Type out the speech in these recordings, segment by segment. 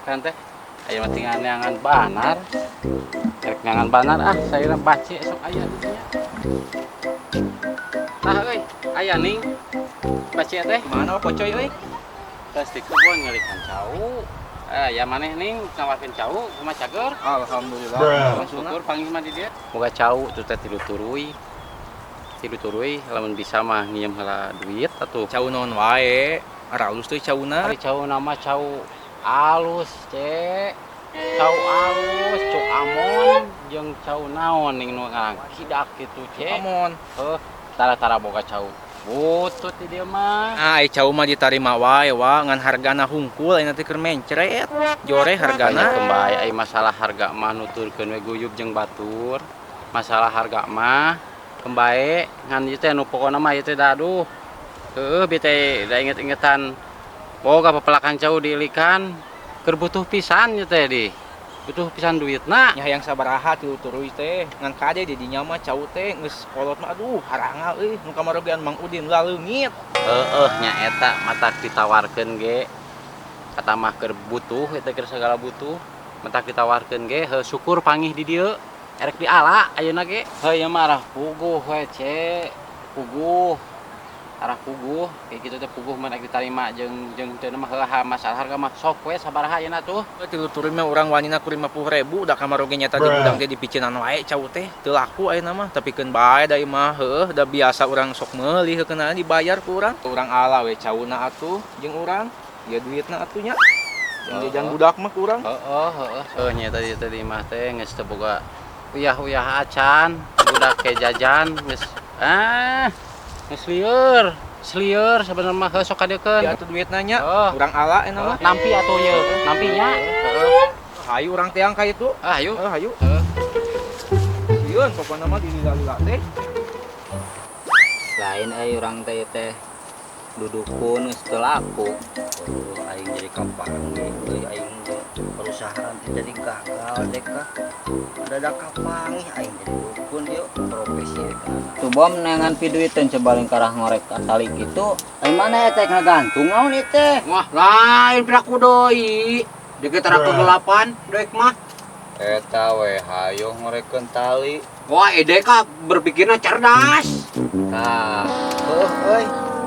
kan teh. Aya mah tinggal neangan banar. Rek neangan banar saya baca sok aya di dinya. Tah euy, aya ning baca teh. Mana pocoy euy? Tos di kebun ngalikan cau. Ya maneh ning ngawakeun cau kumaha cager? Alhamdulillah. Syukur panggih mah di dieu. Boga cau teu teh tilu turuy. Tilu turuy lamun bisa mah ngiem heula duit atuh. Cau naon wae. Aralus teh cauna. Ari cau nama cau alus, Cek. Cau alus, cuk amon jeung cau naon ning nu ngarang kidak kitu, Cek. Amon. Tara-tara boga cau butut di dieu mah. Ai cau mah ditarima wae ngan hargana hungkul ayeuna teh keur mencret. Jore hargana Kembali ai masalah harga mah nuturkeun we guyub jeung batur. Masalah harga mah kembali ngan ieu teh nu pokona mah ieu teh da aduh. Bi teh da inget-ingetan boga papelakan cau diilikan keur butuh pisan ieu teh di. Butuh pisan duitna. nya hayang sabaraha tilu turuy teh ngan kade di dinya mah cau teh geus kolot mah aduh harangal euy nu kamarogean Mang Udin lah leungit. Nya eta matak ditawarkeun ge. Kata mah keur butuh eta keur segala butuh. Matak ditawarkeun ge heuh syukur panggih di dieu. Erek diala ayeuna ge. Heuh mah arah puguh we, Cek. Puguh. Arah puguh, kayak gitu teh puguh mah ditarima jeung teu mah heuh masalah harga mah sok we sabaraha ayeuna tuh. Tilu turuy mah urang wanina ku 50.000 da kamaroge nyata di gudang teh dipicinan wae cau teh teu laku ayeuna mah tapi keun bae da imah heuh da biasa urang sok meuli heukeuna dibayar ku urang. Urang ala we cauna atuh jeung urang ieu duitna atuh nya. Yang jajan budak mah ku urang. Heuh nya tadi mah teh geus teu boga uyah-uyah acan, budak ke jajan geus geus lieur sebenarnya mah heuh sok kadeukeun. Ya atuh duitna nya urang ala eta mah. Nampi atuh ieu, nampinya. Hayu urang teh angka itu. Hayu. Hayu. Sieun pokona mah dilila-lila teh. Lain urang teh dudukun geus teu laku. Aing jadi kapangi, aing perusahaan teh jadi gagal dek kah. Ada kapangi aing jadi dukun yuk profesi kan. Tuh bom neangan piduiteun cebaling karah ngorek tali kitu. Ai mana eta ngagantung naon ieu teh? Wah, lain piraku deui. Deket tara kegelapan deuk mah. Eta we hayo ngorekeun tali. Wah, edeka berpikirnya cerdas. Nah, euy,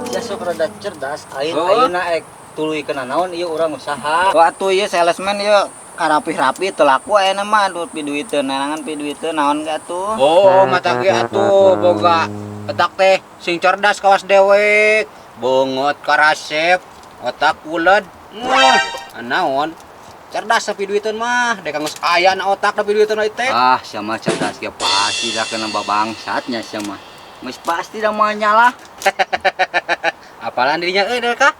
sia sok rada cerdas ayeuna tuluykeun naon ieu urang usaha. Wah atuh ieu salesman ieu karapih-rapih teu laku ayeuna mah duit piduiteun neangan piduiteun naon ge atuh. Oh, mata ge atuh boga etak teh sing cerdas kawas dewek. Beungeut karasep, otak uled. Naon? Cerdas tapi duiteun mah, dek geus aya na otak tapi duiteun teh. Ah, sia mah cerdas ge pasti da kena babangsatnya sia mah. Geus pasti da moal nyalah. Apalan dirinya euy deka?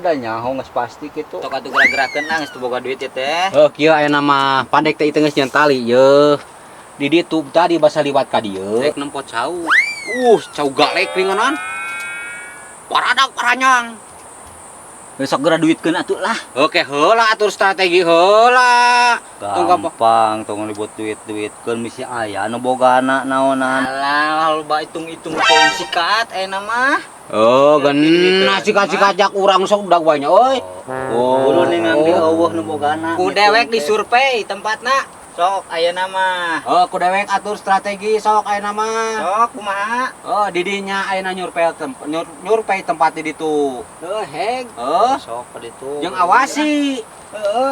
Da nyaho geus pasti kitu. Tok atuh gerak-gerakeun geus teu boga duit teh. Kieu ayeuna mah pandek teh itu geus nyeun tali yeuh. Di ditu tadi basa liwat ka dieu. Rek nempo cau. Cau galek ringanan. Paradak paranyang. Besok geura duitkeun atuh lah. Oke, heula atur strategi heula. Gampang tong libut duit-duitkeun misi aya nu bogana naonan. Alah, loba hitung-hitung teh sikat ayeuna mah. Geuna sikat-sikat jak urang sok udah banyak euy. Kudu ningan di eueuh nu bogana. Ku dewek disurvei tempatna. Sok ayeuna mah. Ku dewek atur strategi sok ayeuna mah. Sok kumaha? Di dinya ayeuna nyurvei tempat di ditu. Heg. Sok ka ditu. Jeung awasi.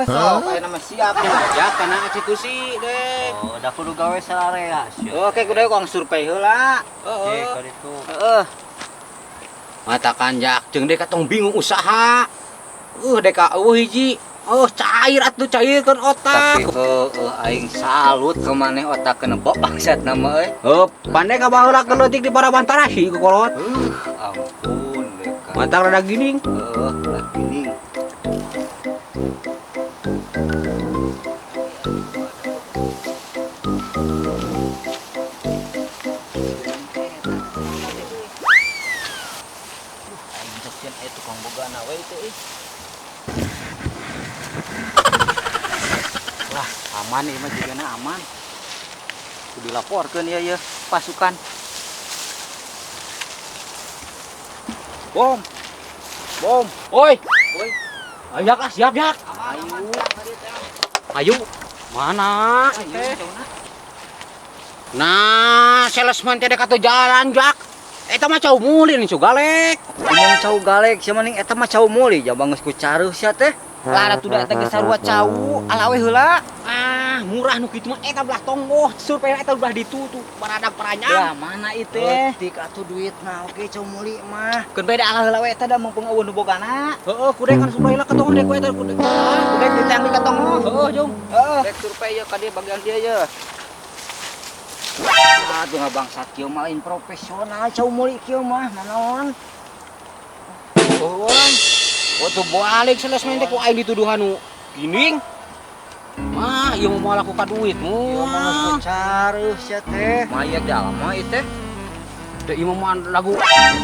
Sok ayeuna mah siap. Ya kana institusi deh. Da kudu gawe sararea. Oke, ku dewek kong survei heula. Ka ditu. Mata kanjak jeung deka tong bingung usaha. Deka hiji. Cair atuh cairkeun otak. Tapi aing salut ke maneh otak kena bangsat na mah euy. Pandai ka baheula keleutik di Parabantarahi ku kolot. Ampun deka. Mantap rada gining. Rada gining. Aing sekian tukang bogana we teh. Wah, aman ieu mah jigana aman. Kudu dilaporkeun ieu pasukan. Bom. Oi. Ayo lah, siap Jak. Ayo. Mana? Nah, salesman teh dek atuh jalan Jak. Eta mah cau muli nih galek. Ngomong cau galek siapa nih eta mah cau muli jambang geus ku careuh sia teh. Lara tuh da eta geus sarua cau, alawe heula. Ah, murah nu kitu mah eta belah tonggoh, survei eta udah ditutup baradak paranyam. Lah mana ieu teh? Tik atuh duitna oge cau muli mah. Keun beda ala heula we eta da mumpung eueun nu bogana. Heeh, kudu kan survei lah ketong dek we eta kudu. Kudu ditang di ketong. Heeh, Jung. Heeh. Rek survei ye ka dieu bagian dieu ye. Aduh ngabangsat kieu mah lain profesional cau muli kieu mah nanaon. Orang. Waktu balik salesman teh ku aing dituduhan nu gining. Mah, ieu mau laku ka duitmu. Ieu mah geus careuh sia teh. Mayak dalam mah ieu teh. Teu ieu mah lagu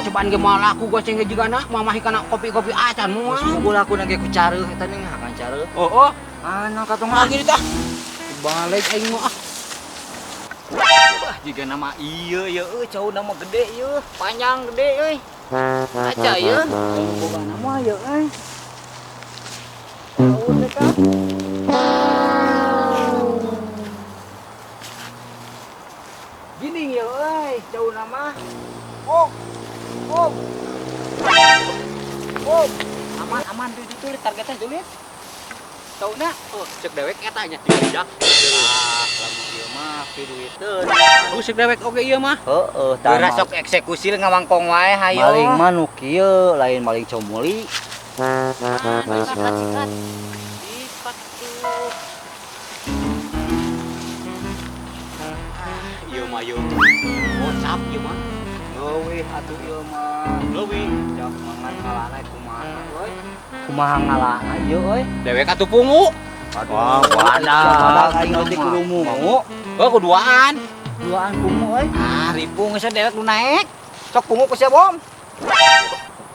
cobaan ge mah laku goceng ge jigana mamahi kana kopi-kopi acan mah. Geus gula aku nage ku careuh eta ning akan careuh. Heeh. Mana katong Lagi tah. Balik aing mah. Wah, jiga nama ieu ye cau nama gede ye, panjang gede euy. Aca ye. Boga nama ye euy. Cau teh ka. Gini ye euy, cau nama. Oh. Oh. Oh. Aman ditulis targetnya tulis. Cauna, Cek dewek eta nya dijak. lamun ieu mah pi duit teu. Cek dewek oge ieu mah. Heeh, Geura sok eksekusi ngawangkong wae hayo. maling mah nu kieu lain maling cau muli. Sikat. Ieu mah ieu. Gocap ieu mah. Leuwih atuh ieu mah. Leuwih. Jak mangan ngalana kumaha euy. Kumaha ngalana ieu euy. Dewek atuh pungu. Wah, wadah aing nanti kudu mungu. Oh, kuduaan. Duaan kungu euy. Ah, ribu geus dewek nu naek. Sok pungu ku sia bom.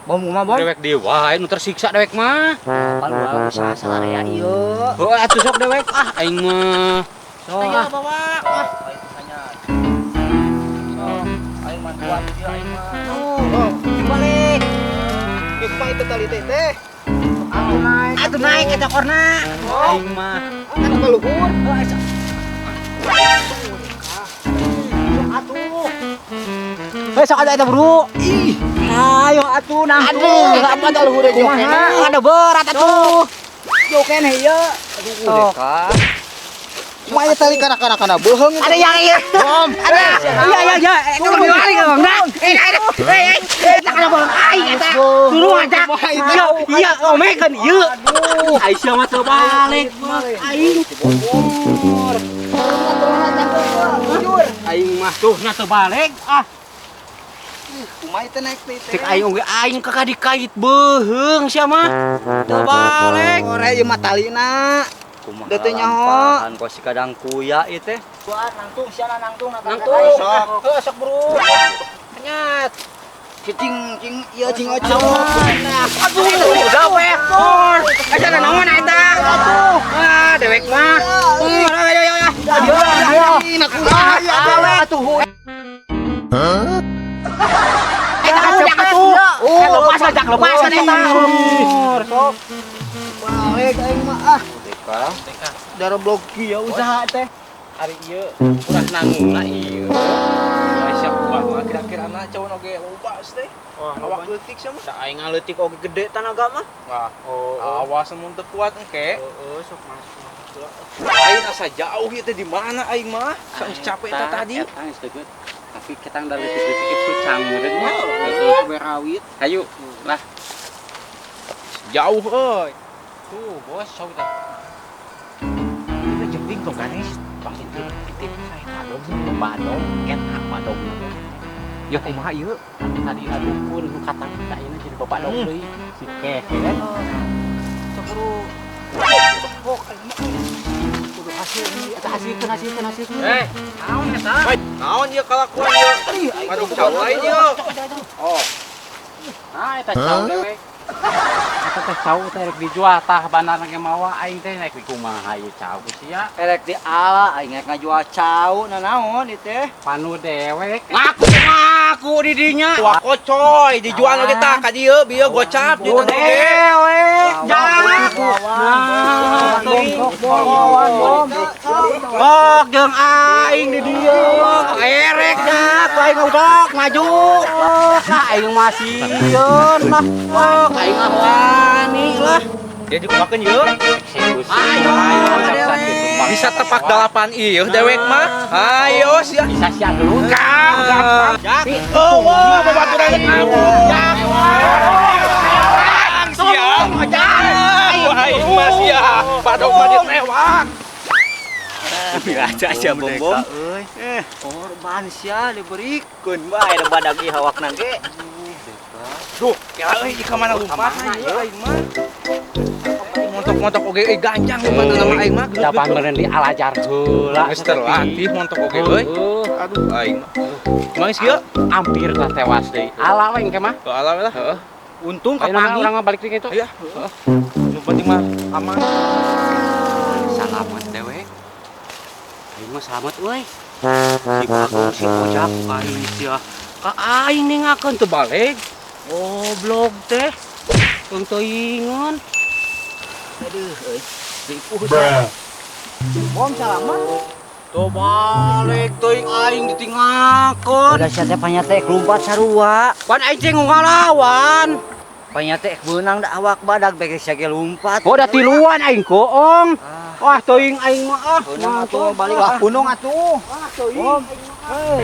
Bom kumaha bom? Dewek deui wae nu tersiksa dewek mah. Pan ulah usaha salarea ieu. Oh, atuh sok dewek aing mah. Sok Ayo bawa. Aing tanya. Sok aing mah kuat ieu aing mah. Oh, balik. Ieu kumaha itu tali teh? Atuh naik eta korna. Aing mah. Anu kaluhur. Hei, sok ada eta bro. Ih, ayo atuh nah. Aduh, apa dah luhur aja. Ada berat atuh. Yo kene ieu. Aduh, Deka. Kumaha tali kana beuheung. Ada yang ieu. Bom. Ada. Iya. Kalau balik ka Bang. Eta kana bang. Ai eta. Suruh aja. Iya, omekeun ieu. Aisyah mah teu balik. Aing. Aing mah tuh nya teu balik. Kumaha teh naik teh. Cek aing oge aing kakak dikait beuheung sia mah. Teu balik. Ore ieu mah talina. Kumaha Da teh nyaho. lampahan ku si kadang kuya ieu teh. Buat nangtung siana nangtung Nangtung. Sok. Sok bro. Nyat. Cing ieu cing ojo. Aduh, udah we. Aja naon eta. Ah, dewek mah. Ayo. Lepas eta. Sok. Balik aing mah ah. Deka. Dara blok kieu usaha teh. Ari ieu urang nangungna ieu. Aisyah kuat mah kira-kira na cau oge loba teh. Awak leutik sia mah. Da aing ngaleutik oge gede tanaga mah. Wah, awas mun teu kuat engke. Sok masuk. Aing asa jauh ieu teh di mana aing mah? Saus capek eta tadi. Eta geus deukeut. Tapi kita da leutik-leutik itu cangeureun mah. Geus berawit. Hayu, lah. Jauh euy. Tuh, bos, coba teh. Kita jemping dong ganis. Pasti titip saya kadong, badong, ken apa dong. Ya kumaha ieu? Tadi aduhun nu katang kita ini jadi bapak dong deui. Si Keken. Sakuru. Oh, kudu hasil ini. Eta hasilkeun. Naon eta? Naon ieu kalakuan ieu? Aduh cau lain ieu. Oh. Nah, eta cau dewe. Eta teh cau teh rek dijual tah bandar ge mawa aing teh rek kumaha ieu cau sia. Erek di ala aing rek ngajual cau nanaon ieu teh. Panu dewek. Ngaku mah. ngaku di dinya. Wah kocoy, dijual lagi tak ka dieu, bieu gocap di teu ge. Jangan. Bok jeung aing di dieu. Erek dah, aing ngobok maju. Aing masih yeun lah. Aing wani lah. Dia dikumakeun yeuh. Ayo, Bisa tepak 8 ieu dewek mah. Ayo sia. Bisa siap dulu. Gampang. Wah, babaturan kamu. Siap. Wah, mas ya. Padok mah ditewak. Aja sia bombom. Korban sia diberikeun bae da badag ieu hawakna ge. Duh, kira euy di ka mana lumpat ieu aing mah. Montok-montok oge ganjang lumpat nama aing mah. Dapan meureun di alajar heula. Geus terlatih montok oge euy. Aduh aing mah. Mangis kieu? Hampir lah tewas deui. Ala we engke mah. Ke alam lah, heeh. untung Ayeuna mah kapangi. urang mah balik deui kitu. Iya, heeh. Nu penting mah aman. Salamet dewek. Aing mah salamet euy. Si Bagong si Ojak aing sia. Ka aing ningakeun teu balik. Goblok teh. Tong teuingeun. Aduh euy. Dipuh. Bom salamet. Tuh balik teuing aing ditinggalkeun. Udah sia teh panyate lumpat sarua. Pan aing teh ngalawan. Panyate beunang da awak badag bege sia ge lumpat. Oh da tiluan aing koong. Wah teuing aing mah ah. Beunang atuh balik lah gunung atuh. Ah teuing. Hey.